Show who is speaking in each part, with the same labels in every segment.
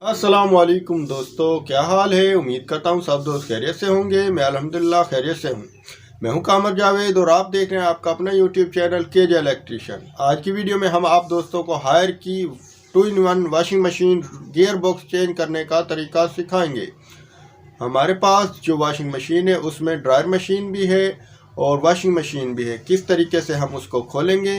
Speaker 1: अस्सलाम वालेकुम दोस्तों, क्या हाल है। उम्मीद करता हूँ सब दोस्त खैरियत से होंगे। मैं अल्हम्दुलिल्लाह खैरियत से हूँ। मैं हूँ कामर जावेद और आप देख रहे हैं आपका अपना यूट्यूब चैनल केजे इलेक्ट्रिशियन। आज की वीडियो में हम आप दोस्तों को हायर की 2-in-1 washing machine gear box change करने का तरीका सिखाएंगे। हमारे पास जो वॉशिंग मशीन है उसमें ड्रायर मशीन भी है और वॉशिंग मशीन भी है। किस तरीके से हम उसको खोलेंगे,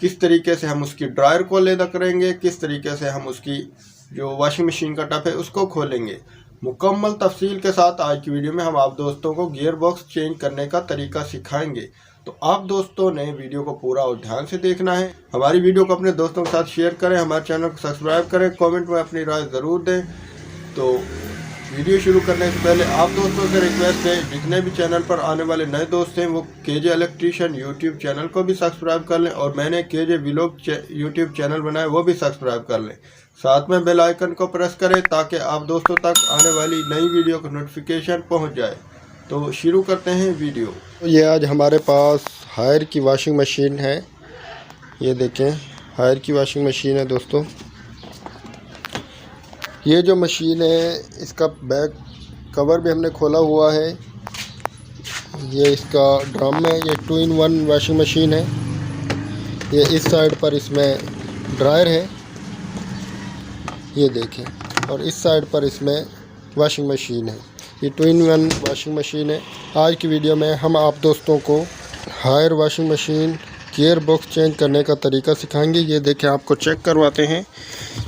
Speaker 1: किस तरीके से हम उसकी ड्रायर को अलग करेंगे, किस तरीके से हम उसकी जो वॉशिंग मशीन का टप है उसको खोलेंगे, मुकम्मल तफसील के साथ आज की वीडियो में हम आप दोस्तों को गियर बॉक्स चेंज करने का तरीका सिखाएंगे। तो आप दोस्तों ने वीडियो को पूरा और ध्यान से देखना है। हमारी वीडियो को अपने दोस्तों के साथ शेयर करें, हमारे चैनल को सब्सक्राइब करें, कमेंट में अपनी राय ज़रूर दें। तो वीडियो शुरू करने से पहले आप दोस्तों से रिक्वेस्ट है, जितने भी चैनल पर आने वाले नए दोस्त हैं वो केजे इलेक्ट्रिशियन यूट्यूब चैनल को भी सब्सक्राइब कर लें और मैंने केजे व्लॉग यूट्यूब चैनल बनाया वो भी सब्सक्राइब कर लें। साथ में बेल आइकन को प्रेस करें ताकि आप दोस्तों तक आने वाली नई वीडियो का नोटिफिकेशन पहुंच जाए। तो शुरू करते हैं वीडियो। तो ये आज हमारे पास हायर की वॉशिंग मशीन है। ये देखें, हायर की वॉशिंग मशीन है दोस्तों। ये जो मशीन है इसका बैक कवर भी हमने खोला हुआ है। ये इसका ड्रम है। ये 2-in-1 वॉशिंग मशीन है। ये इस साइड पर इसमें ड्रायर है, ये देखें, और इस साइड पर इसमें वॉशिंग मशीन है। ये 2-in-1 वॉशिंग मशीन है। आज की वीडियो में हम आप दोस्तों को Haier washing machine gear box change करने का तरीका सिखाएंगे। ये देखें, आपको चेक करवाते हैं।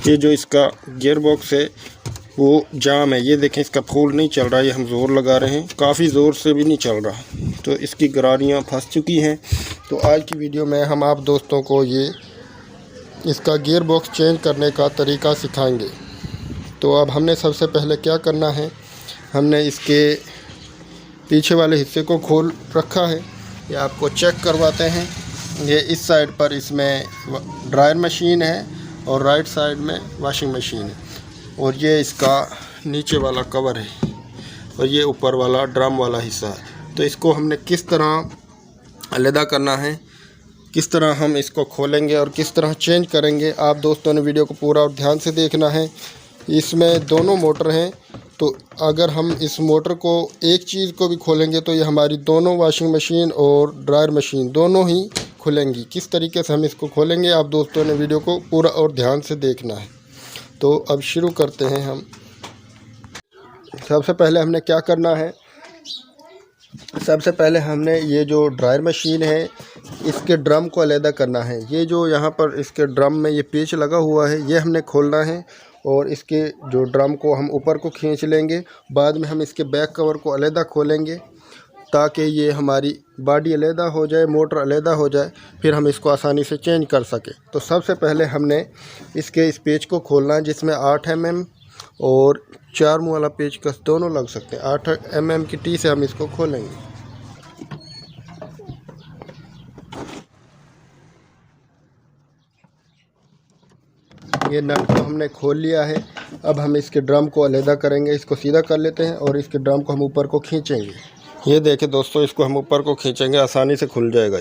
Speaker 1: ये जो इसका गियर बॉक्स है वो जाम है। ये देखें, इसका फूल नहीं चल रहा। ये हम ज़ोर लगा रहे हैं, काफ़ी ज़ोर से भी नहीं चल रहा, तो इसकी गरारियाँ फंस चुकी हैं। तो आज की वीडियो में हम आप दोस्तों को ये इसका गियर बॉक्स चेंज करने का तरीका सिखाएंगे। तो अब हमने सबसे पहले क्या करना है, हमने इसके पीछे वाले हिस्से को खोल रखा है। ये आपको चेक करवाते हैं। ये इस साइड पर इसमें ड्रायर मशीन है और राइट साइड में वॉशिंग मशीन है, और ये इसका नीचे वाला कवर है और ये ऊपर वाला ड्रम वाला हिस्सा है। तो इसको हमने किस तरह अलग करना है, किस तरह हम इसको खोलेंगे और किस तरह चेंज करेंगे, आप दोस्तों ने वीडियो को पूरा और ध्यान से देखना है। इसमें दोनों मोटर हैं, तो अगर हम इस मोटर को एक चीज़ को भी खोलेंगे तो ये हमारी दोनों वॉशिंग मशीन और ड्रायर मशीन दोनों ही खुलेंगी। किस तरीके से हम इसको खोलेंगे आप दोस्तों ने वीडियो को पूरा और ध्यान से देखना है। तो अब शुरू करते हैं हम। सबसे पहले हमने क्या करना है, सबसे पहले हमने ये जो ड्रायर मशीन है इसके ड्रम को अलग करना है। ये जो यहाँ पर इसके ड्रम में ये पेच लगा हुआ है ये हमने खोलना है, और इसके जो ड्रम को हम ऊपर को खींच लेंगे। बाद में हम इसके बैक कवर को अलग खोलेंगे ताकि ये हमारी बॉडी अलग हो जाए, मोटर अलग हो जाए, फिर हम इसको आसानी से चेंज कर सकें। तो सबसे पहले हमने इसके इस पेच को खोलना है जिसमें 8 mm और 4 मुँह वाला पेचकस दोनों लग सकते हैं। 8 mm की टी से हम इसको खोलेंगे। ये नट को हमने खोल लिया है। अब हम इसके ड्रम को अलग करेंगे। इसको सीधा कर लेते हैं और इसके ड्रम को हम ऊपर को खींचेंगे। ये देखें दोस्तों, इसको हम ऊपर को खींचेंगे, आसानी से खुल जाएगा।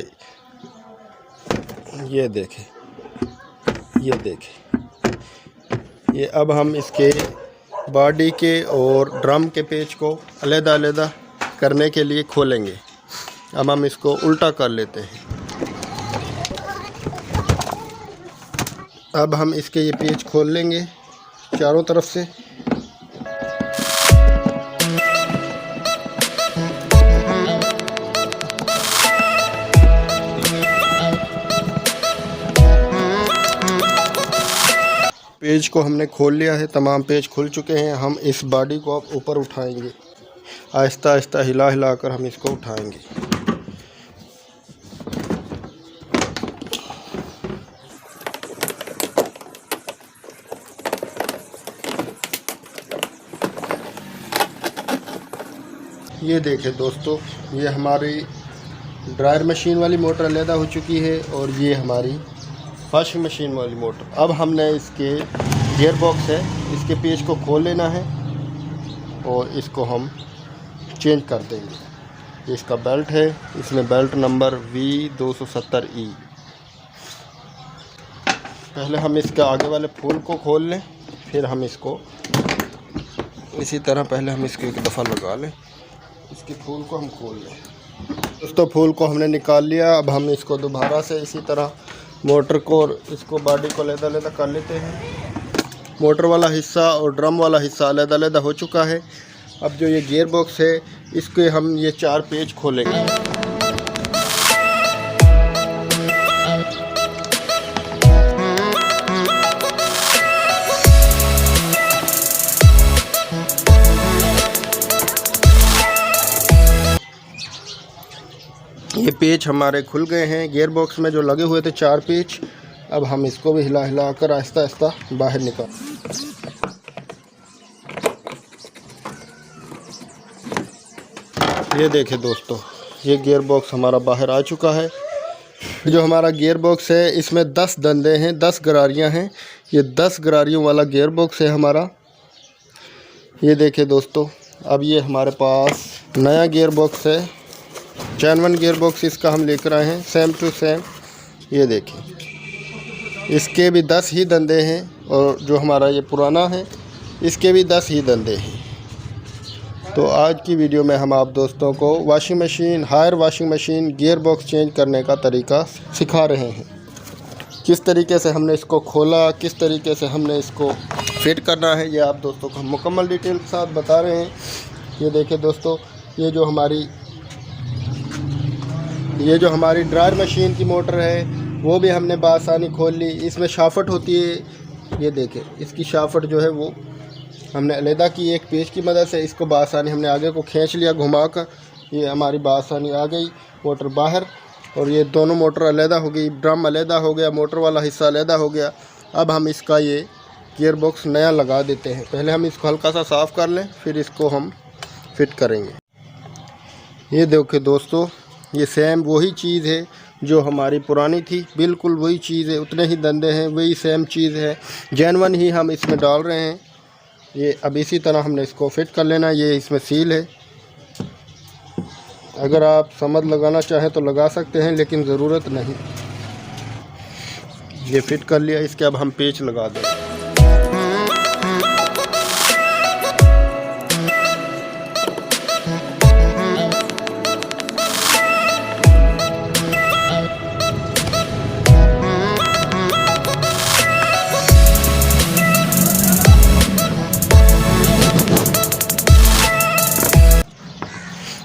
Speaker 1: ये देखें, ये देखें। ये अब हम इसके बॉडी के और ड्रम के पेच को अलग करने के लिए खोलेंगे। अब हम इसको उल्टा कर लेते हैं। अब हम इसके ये पेच खोल लेंगे चारों तरफ से। पेज को हमने खोल लिया है, तमाम पेज खुल चुके हैं। हम इस बॉडी को अब ऊपर उठाएंगे, आहिस्ता आहिस्ता हिला हिला कर हम इसको उठाएंगे। ये देखें दोस्तों, ये हमारी ड्रायर मशीन वाली मोटर अलग हो चुकी है और ये हमारी वॉशिंग मशीन वाली मोटर। अब हमने इसके गियर बॉक्स है, इसके पेच को खोल लेना है और इसको हम चेंज कर देंगे। ये इसका बेल्ट है, इसमें बेल्ट नंबर V270E। पहले हम इसके आगे वाले फूल को खोल लें, फिर हम इसको इसी तरह पहले हम इसको एक दफ़ा लगा लें, इसके फूल को हम खोल लें। दोस्तों फूल को हमने निकाल लिया। अब हम इसको दोबारा से इसी तरह मोटर को और इसको बॉडी को अलग-अलग कर लेते हैं। मोटर वाला हिस्सा और ड्रम वाला हिस्सा अलग-अलग हो चुका है। अब जो ये गियर बॉक्स है इसके हम ये 4 पेच खोलेंगे। ये पेच हमारे खुल गए हैं। गियर बॉक्स में जो लगे हुए थे 4 पेच, अब हम इसको भी हिला हिला कर आहिस्ता आहिस्ता बाहर निकाल। ये देखें दोस्तों, ये गियर बॉक्स हमारा बाहर आ चुका है। जो हमारा गियर बॉक्स है इसमें 10 दंदे हैं, 10 गरारियां हैं। ये 10 गरारियों वाला गियर बॉक्स है हमारा। ये देखें दोस्तों, अब ये हमारे पास नया गियर बॉक्स है, जेन्युइन गियर बॉक्स इसका हम लेकर आए हैं, सेम टू सेम। ये देखें, इसके भी 10 ही दंदे हैं और जो हमारा ये पुराना है इसके भी 10 ही दंदे हैं। तो आज की वीडियो में हम आप दोस्तों को washing machine, Haier washing machine gear box change करने का तरीका सिखा रहे हैं। किस तरीके से हमने इसको खोला, किस तरीके से हमने इसको फिट करना है, ये आप दोस्तों को हम मुकम्मल डिटेल के साथ बता रहे हैं। ये देखें दोस्तों, ये जो हमारी ड्रायर मशीन की मोटर है वो भी हमने बआसानी खोल ली। इसमें शाफट होती है, ये देखें, इसकी शाफट जो है वो हमने अलहदा की एक पेच की मदद से। इसको बआसानी हमने आगे को खींच लिया घुमाकर, ये हमारी बआसानी आ गई मोटर बाहर और ये दोनों मोटर अलहदा हो गई, ड्रम अलहदा हो गया, मोटर वाला हिस्सा अलहदा हो गया। अब हम इसका ये गियर बॉक्स नया लगा देते हैं। पहले हम इसको हल्का सा साफ़ कर लें, फिर इसको हम फिट करेंगे। ये देखो दोस्तों, ये सेम वही चीज़ है जो हमारी पुरानी थी, बिल्कुल वही चीज़ है, उतने ही दंदे हैं, वही सेम चीज़ है, जेन्युइन ही हम इसमें डाल रहे हैं। ये अब इसी तरह हमने इसको फिट कर लेना। ये इसमें सील है, अगर आप समझ लगाना चाहें तो लगा सकते हैं, लेकिन ज़रूरत नहीं। ये फिट कर लिया, इसके अब हम पेच लगा दें।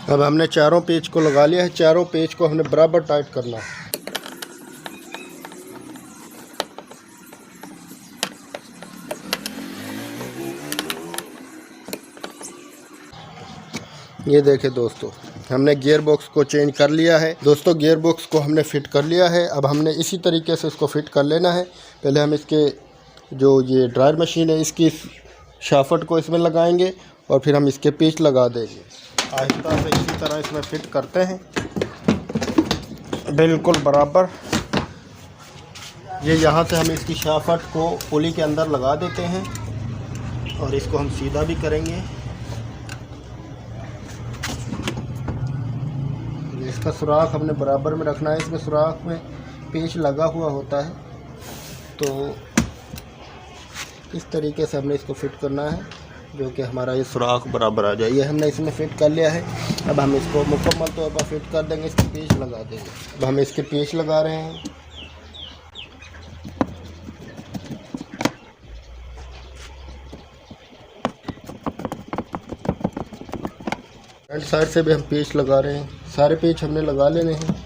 Speaker 1: अब हमने चारों पेच को लगा लिया है। चारों पेच को हमने बराबर टाइट करना है। ये देखें दोस्तों, हमने गियर बॉक्स को चेंज कर लिया है। दोस्तों गियर बॉक्स को हमने फिट कर लिया है। अब हमने इसी तरीके से इसको फिट कर लेना है। पहले हम इसके जो ये ड्रायर मशीन है इसकी शाफट को इसमें लगाएंगे और फिर हम इसके पेच लगा देंगे। आहिस्ता से इसी तरह इसमें फिट करते हैं, बिल्कुल बराबर। ये यहाँ से हम इसकी शाफट को पुली के अंदर लगा देते हैं और इसको हम सीधा भी करेंगे। इसका सुराख हमने बराबर में रखना है। इसमें सुराख में पेच लगा हुआ होता है, तो इस तरीके से हमने इसको फिट करना है जो कि हमारा ये सुराख बराबर आ जाए। ये हमने इसमें फिट कर लिया है। अब हम इसको मुकम्मल तौर पर फिट कर देंगे, इसके पेच लगा देंगे। अब हम इसके पेच लगा रहे हैं। फ्रंट साइड से भी हम पेच लगा रहे हैं। सारे पेच हमने लगा लेने हैं।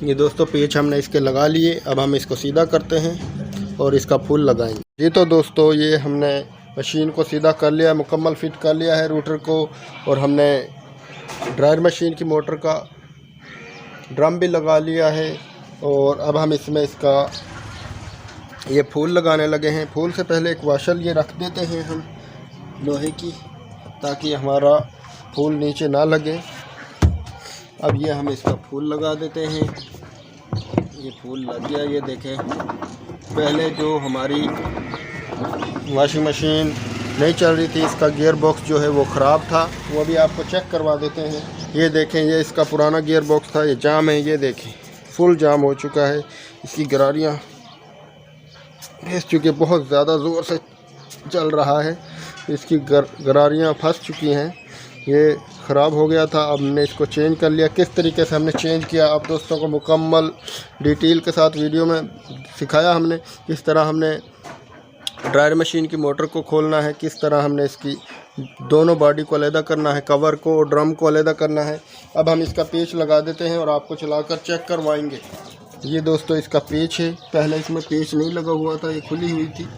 Speaker 1: ये दोस्तों पेच हमने इसके लगा लिए। अब हम इसको सीधा करते हैं और इसका फुल लगाएंगे। ये तो दोस्तों ये हमने मशीन को सीधा कर लिया, मुकम्मल फिट कर लिया है रूटर को, और हमने ड्रायर मशीन की मोटर का ड्रम भी लगा लिया है। और अब हम इसमें इसका ये फूल लगाने लगे हैं। फूल से पहले एक वाशल ये रख देते हैं हम लोहे की, ताकि हमारा फूल नीचे ना लगे। अब ये हम इसका फूल लगा देते हैं। ये फूल लग गया। ये देखें, पहले जो हमारी वॉशिंग मशीन नहीं चल रही थी, इसका गियर बॉक्स जो है वो ख़राब था, वो भी आपको चेक करवा देते हैं। ये देखें, ये इसका पुराना गियर बॉक्स था, ये जाम है। ये देखें, फुल जाम हो चुका है। इसकी गरारियाँ फंस चुकी, बहुत ज़्यादा ज़ोर से चल रहा है। इसकी गरारियाँ फंस चुकी हैं। ये ख़राब हो गया था, अब हमने इसको चेंज कर लिया। किस तरीके से हमने चेंज किया आप दोस्तों को मुकम्मल डिटेल के साथ वीडियो में सिखाया हमने। किस तरह हमने ड्रायर मशीन की मोटर को खोलना है, किस तरह हमने इसकी दोनों बॉडी को अलहदा करना है, कवर को और ड्रम को अलहदा करना है। अब हम इसका पेच लगा देते हैं और आपको चलाकर चेक करवाएंगे। ये दोस्तों इसका पेच है, पहले इसमें पेच नहीं लगा हुआ था, ये खुली हुई थी।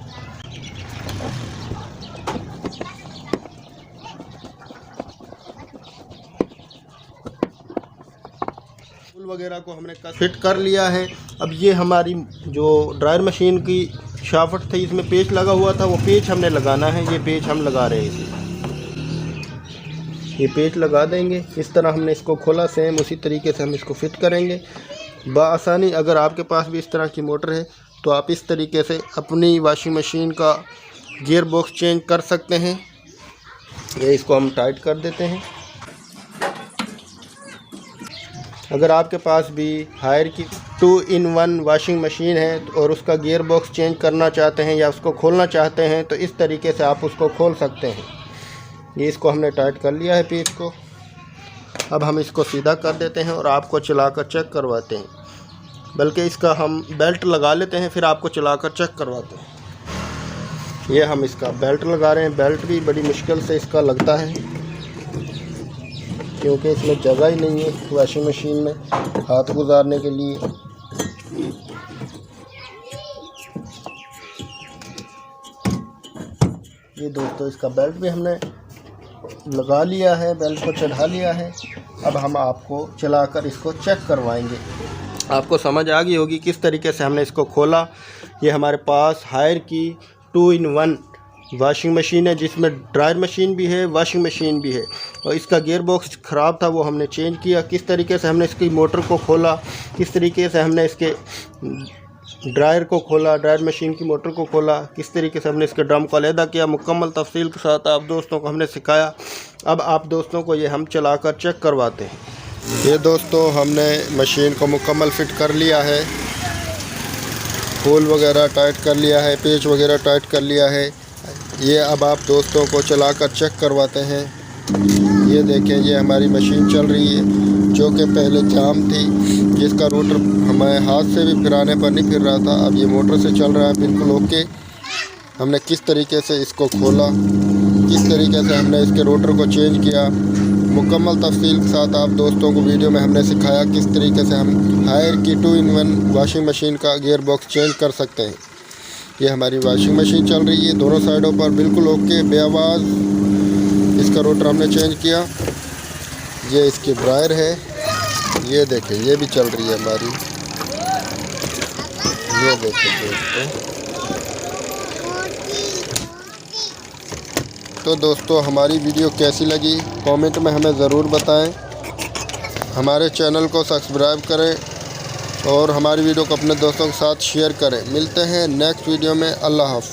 Speaker 1: वगैरह को हमने फिट कर लिया है। अब ये हमारी जो ड्रायर मशीन की शाफ्ट थी, इसमें पेच लगा हुआ था, वो पेच हमने लगाना है। ये पेच हम लगा रहे हैं, ये पेच लगा देंगे। इस तरह हमने इसको खोला, सेम उसी तरीके से हम इसको फिट करेंगे बआसानी। अगर आपके पास भी इस तरह की मोटर है तो आप इस तरीके से अपनी वॉशिंग मशीन का गियर बॉक्स चेंज कर सकते हैं। ये इसको हम टाइट कर देते हैं। अगर आपके पास भी हायर की 2-in-1 वॉशिंग मशीन है और उसका गियर बॉक्स चेंज करना चाहते हैं या उसको खोलना चाहते हैं तो इस तरीके से आप उसको खोल सकते हैं। ये इसको हमने टाइट कर लिया है पेच को। अब हम इसको सीधा कर देते हैं और आपको चलाकर चेक करवाते हैं। बल्कि इसका हम बेल्ट लगा लेते हैं, फिर आपको चलाकर चेक करवाते हैं। ये हम इसका बेल्ट लगा रहे हैं। बेल्ट भी बड़ी मुश्किल से इसका लगता है क्योंकि इसमें जगह ही नहीं है वॉशिंग मशीन में हाथ गुजारने के लिए। ये दोस्तों इसका बेल्ट भी हमने लगा लिया है, बेल्ट को चढ़ा लिया है। अब हम आपको चलाकर इसको चेक करवाएंगे। आपको समझ आ गई होगी किस तरीके से हमने इसको खोला। ये हमारे पास हायर की 2-in-1 वॉशिंग मशीन है जिसमें ड्रायर मशीन भी है, वॉशिंग मशीन भी है। और इसका गियर बॉक्स ख़राब था, वो हमने चेंज किया। किस तरीके से हमने इसकी मोटर को खोला, किस तरीके से हमने इसके ड्रायर को खोला, ड्रायर मशीन की मोटर को खोला, किस तरीके से हमने इसके ड्रम को अलहदा किया, मुकम्मल तफसील के साथ आप दोस्तों को हमने सिखाया। अब आप दोस्तों को ये हम चलाकर चेक करवाते हैं। ये दोस्तों हमने मशीन को मुकम्मल फ़िट कर लिया है, होल वगैरह टाइट कर लिया है, पेच वगैरह टाइट कर लिया है। ये अब आप दोस्तों को चलाकर चेक करवाते हैं। ये देखें, ये हमारी मशीन चल रही है जो कि पहले जाम थी, जिसका रोटर हमारे हाथ से भी फिराने पर नहीं फिर रहा था। अब ये मोटर से चल रहा है बिल्कुल ओके। हमने किस तरीके से इसको खोला, किस तरीके से हमने इसके रोटर को चेंज किया, मुकम्मल तफसील के साथ आप दोस्तों को वीडियो में हमने सिखाया किस तरीके से हम हायर की 2-in-1 वॉशिंग मशीन का गियर बॉक्स चेंज कर सकते हैं। ये हमारी वॉशिंग मशीन चल रही है, दोनों साइडों पर बिल्कुल ओके, बेआवाज़। इसका रोटर हमने चेंज किया। ये इसकी ड्रायर है, ये देखें, ये भी चल रही है हमारी। ये देखें दोस्तों। तो दोस्तों हमारी वीडियो कैसी लगी कमेंट में हमें ज़रूर बताएं। हमारे चैनल को सब्सक्राइब करें और हमारी वीडियो को अपने दोस्तों के साथ शेयर करें। मिलते हैं नेक्स्ट वीडियो में। अल्लाह हाफ़िज़।